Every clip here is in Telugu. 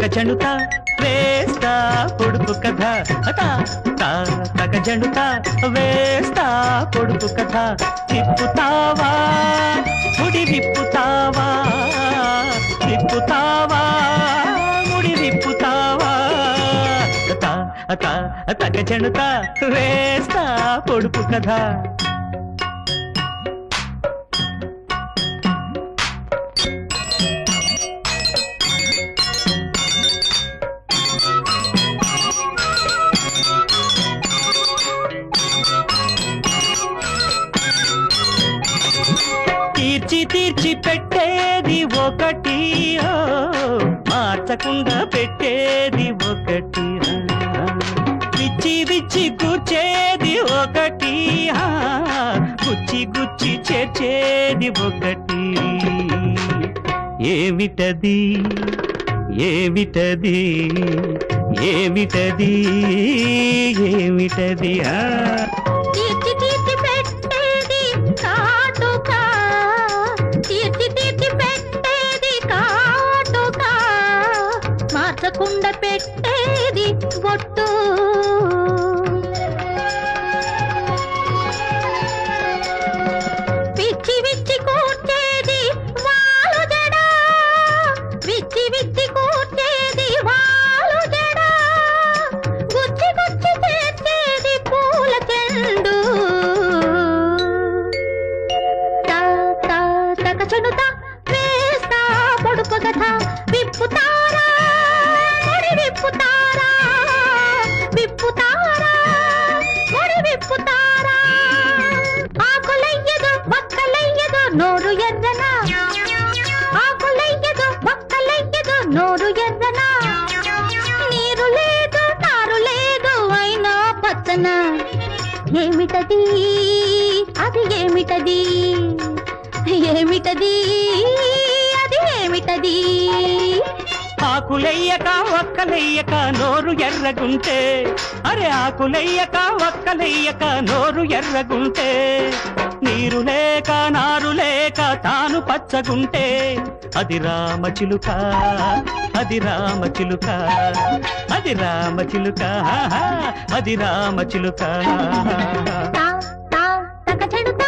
తగజనుత వేస్తా పొడుపు కథ తగజనుత వేస్తా పొడుపు కథ తిప్పుతావా ముడి విప్పుతావా తిప్పుతావా ముడి విప్పుతావా తగజనుత వేస్తా పొడుపు కథ తీర్చి తీర్చి పెట్టేది ఒకటి మార్చకుండా పెట్టేది ఒకటి విచ్చి విచ్చి కూర్చేది ఒకటి గుచ్చి గుచ్చి చేర్చేది ఒకటి ఏమిటది ఏమిటది ఏమిటది ఏమిటది తీర్చి తీర్చి పెట్టేది కాటుక తీర్చి తీర్చి పెట్టేది కాటుక మార్చకుండా పెట్టేది బొట్టు విచ్చి విచ్చి కూర్చేది వాలు జడ విచ్చి విచ్చి కూర్చేది వాలు జడ గుచ్చి గుచ్చి చేసేది పూల చెండు తగజనుత వేస్తా పొడుపు కథ విప్పుతారా ముడి విప్పుతారా విప్పుతారా ముడి విప్పుతారా ఆకులయ్యదు బక్కలయ్యదు నోరు ఎర్రనా ఆకులయ్యదు బక్కలయ్యదు నోరు ఎర్రనా నీరు లేదు తారు లేదు అయినా పచ్చన ఏమిటది అది ఏమిటది ఏమిటది అది ఏమిటది ఆకులయ్యక ఒక్కలయ్యక నోరు ఎర్రగుంటే అరే ఆకులయ్యక ఒక్కలయ్యక నోరు ఎర్రగుంటే నీరు లేక నారు లేక తాను పచ్చగుంటే అది రామచిలుక అది రామచిలుక అది రామచిలుక అది రామచిలుక తగజనుత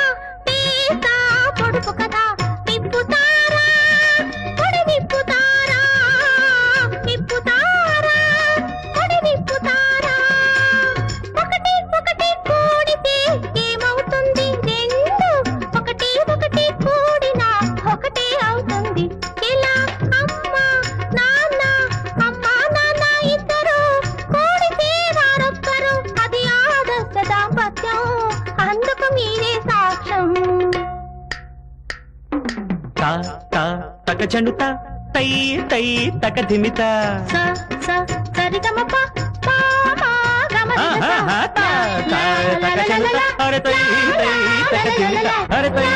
తీస్తా పొడుపు కథ విప్పుతారా ముడి విప్పుతారా విప్పుతారా ముడి విప్పుతారా ఒకటి ఒకటి కూడితే ఏమవుతుంది రెండు ఒకటి ఒకటి కూడినా ఒకటి అవుతుంది ఇలా అమ్మ నాన్న ఇద్దరు కూడితే వారొక్కరు అది ఆదర్శ దాంపత్యం అందుకు మీరే సాక్ష్యం తగజనుత తై తై తగధిమిత సరిగమప తగజనుత అరే తై తై తగధిమిత అరే తై